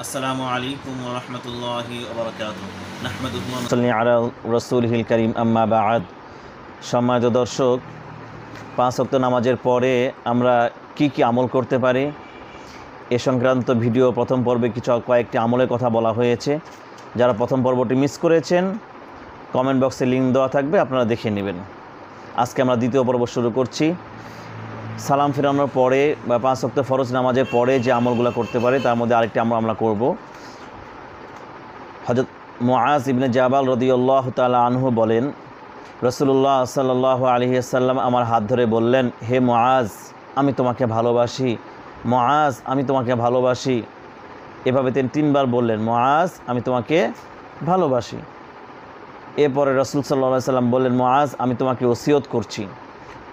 আসসালামু আলাইকুম ওয়া রাহমাতুল্লাহি ওয়া বারাকাতুহু নাহমাদুহু ওয়া সাল্লি আলা রাসূলিল কারীম আম্মা বা'দ। সম্মানিত দর্শক, 5 ওয়াক্ত নামাজের পরে আমরা কি আমল করতে পারি এ সংক্রান্ত ভিডিও প্রথম পর্বে কয়েকটি আমলের কথা বলা হয়েছে। যারা প্রথম পর্বটি মিস করেছেন কমেন্ট বক্সে লিঙ্ক দেওয়া থাকবে, আপনারা দেখে নেবেন। আজকে আমরা দ্বিতীয় পর্ব শুরু করছি। সালাম ফেরানোর পরে বা 5 ওয়াক্ত ফরজ নামাজের পরে যে আমলগুলো করতে পারে তার মধ্যে আরেকটি আমল আমরা করব। হযরত মুআজ ইবনে জাবাল রাদিয়াল্লাহু তাআলা আনহু বলেন, রাসূলুল্লাহ সাল্লাল্লাহু আলাইহি ওয়াসাল্লাম আমার হাত ধরে বললেন, হে মুআজ, আমি তোমাকে ভালোবাসি, মুআজ আমি তোমাকে ভালোবাসি। এভাবে তিনি 3বার বললেন, মুআজ আমি তোমাকে ভালোবাসি। এরপরে রাসূল সাল্লাল্লাহু আলাইহি ওয়াসাল্লাম বললেন, মুআজ আমি তোমাকে ওসিয়ত করছি,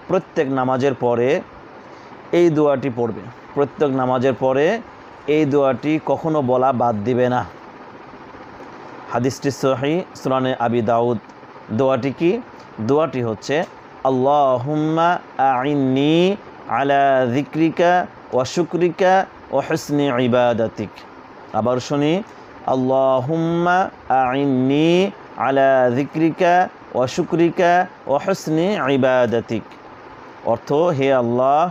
প্রত্যেক নামাজের পরে এই দোয়াটি পড়বে। প্রত্যেক নামাজের পরে এই দোয়াটি কখনো বলা বাদ দিবে না। হাদিসটি সহিহ সুনানে আবি দাউদ। দোয়াটি কি? দোয়াটি হচ্ছে আল্লাহুম্মা আইন্নি আলা যিকরিকা ওয়া শুকরিকা ওয়া হুসনি ইবাদাতিক। আবার শুনি, আল্লাহুম্মা আইন্নি আলা যিকরিকা ওয়া শুকরিকা ওয়া হুসনি ইবাদাতিক। অর্থ, হে আল্লাহ,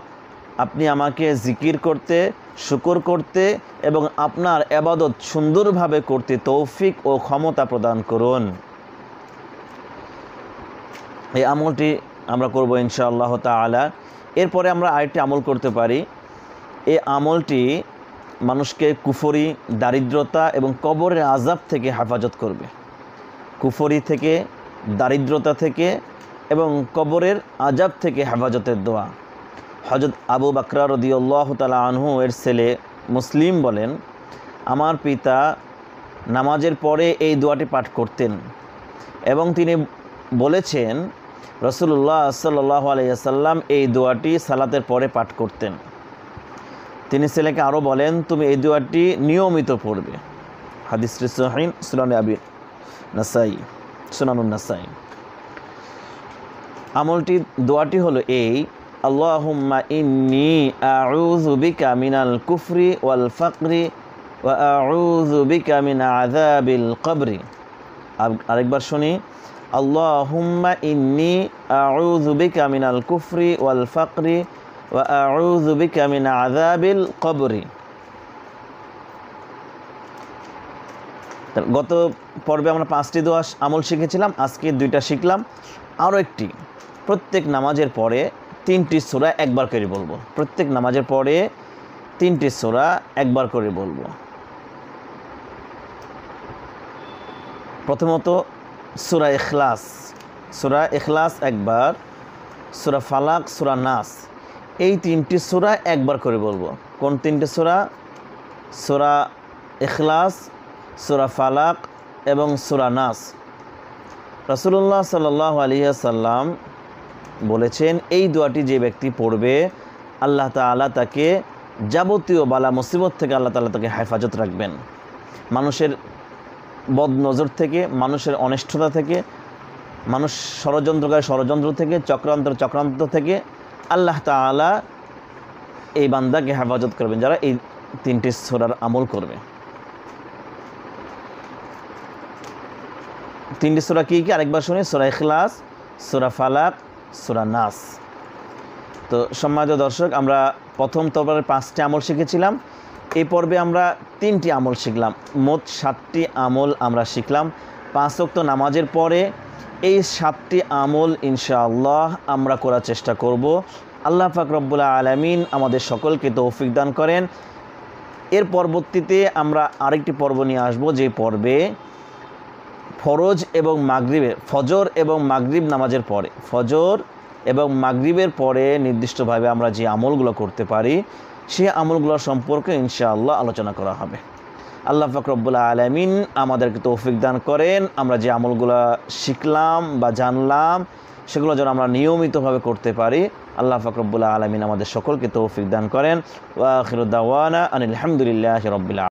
আপনি আমাকে জিকির করতে, শুকর করতে এবং আপনার ইবাদত সুন্দরভাবে করতে তৌফিক ও ক্ষমতা প্রদান করুন। এই আমলটি আমরা করব ইনশাআল্লাহ তাআলা। এরপরে আমরা আরেকটি আমল করতে পারি। এই আমলটি মানুষকে কুফরি, দারিদ্রতা এবং কবরের আযাব থেকে হেফাজত করবে। কুফরি থেকে, দারিদ্রতা থেকে এবং কবরের আযাব থেকে হেফাজতের দোয়া। হযরত আবু বকর রাদিয়াল্লাহু তাআলা আনহু এর ছেলে মুসলিম বলেন, আমার পিতা নামাজের পরে এই দোয়াটি পাঠ করতেন এবং তিনি বলেছেন রাসূলুল্লাহ সাল্লাল্লাহু আলাইহি ওয়াসাল্লাম এই দোয়াটি সালাতের পরে পাঠ করতেন। তিনি ছেলেকে আরও বলেন, তুমি এই দোয়াটি নিয়মিত পড়বে। হাদিসটি সহিহ সুনানে আবি নাসাই, সুনানুন নাসাই। আমলটি, দোয়াটি হলো এই, আল্লাহুম্মা ইন্নী আউযু বিকা মিনাল কুফরি ওয়াল ফাকরি ওয়া আউযু বিকা মিন আযাবিল কবরি। আরেকবার শুনি, আল্লাহুম্মা ইন্নী আউযু বিকা মিনাল কুফরি ওয়াল ফাকরি ওয়া আউযু বিকা মিন আযাবিল কবরি। গত পর্বে আমরা 5টি দোয়া আমল শিখেছিলাম, আজকে 2টা শিখলাম। আরও একটি, প্রত্যেক নামাজের পরে 3টি সূরা একবার করে বলবো। প্রত্যেক নামাজের পরে 3টি সূরা একবার করে বলবো। প্রথমত সূরা ইখলাস। সূরা ইখলাস একবার, সূরা ফালাক, সূরা নাস, এই 3টি সূরা একবার করে বলবো। কোন 3টি সূরা? সূরা ইখলাস, সূরা ফালাক এবং সূরা নাস। রাসূলুল্লাহ সাল্লাল্লাহু আলাইহি ওয়াসাল্লাম বলেছেন, এই দোয়াটি যে ব্যক্তি পড়বে আল্লাহ তাআলা তাকে যাবতীয় বালা মুসিবত থেকে আল্লাহ তাআলা তাকে হেফাজত রাখবেন। মানুষের বদ নজর থেকে, মানুষের অনিষ্টতা থেকে, মানুষ ষড়যন্ত্রকারী ষড়যন্ত্র থেকে, চক্রান্ত থেকে আল্লাহ তাআলা এই বান্দাকে হেফাজত করবেন যারা এই 3টি সূরার আমল করবে। 3টি সূরা কী কী আরেকবার শুনি, সূরা ইখলাস, সূরা ফালাক, সূরা নাস। তো সম্মানিত দর্শক, আমরা প্রথম তরবারের 5টি আমল শিখেছিলাম। এই পর্বে আমরা 3টি আমল শিখলাম। মোট 7টি আমল আমরা শিখলাম। 5 ওয়াক্ত নামাজের পরে এই 7টি আমল ইনশাআল্লাহ আমরা করার চেষ্টা করব। আল্লাহ পাক রব্বুল আলামিন আমাদের সকলকে তৌফিক দান করেন। এর পরবর্তীতে আমরা আরেকটি পর্ব নিয়ে আসব, যে পর্বে ফরজ এবং মাগরিবের, ফজর এবং মাগরিব নামাজের পরে, ফজর এবং মাগরিবের পরে নির্দিষ্টভাবে আমরা যে আমলগুলো করতে পারি সেই আমলগুলো সম্পর্কে ইনশাআল্লাহ আলোচনা করা হবে। আল্লাহ পাক রব্বুল আলামিন আমাদেরকে তৌফিক দান করেন। আমরা যে আমলগুলো শিখলাম বা জানলাম সেগুলো যেন আমরা নিয়মিতভাবে করতে পারি। আল্লাহ পাক রব্বুল আলামিন আমাদের সকলকে তৌফিক দান করেন। ওয়া আখিরু দাওয়ানা আনিল হামদুলিল্লাহি রাব্বিল আলামিন।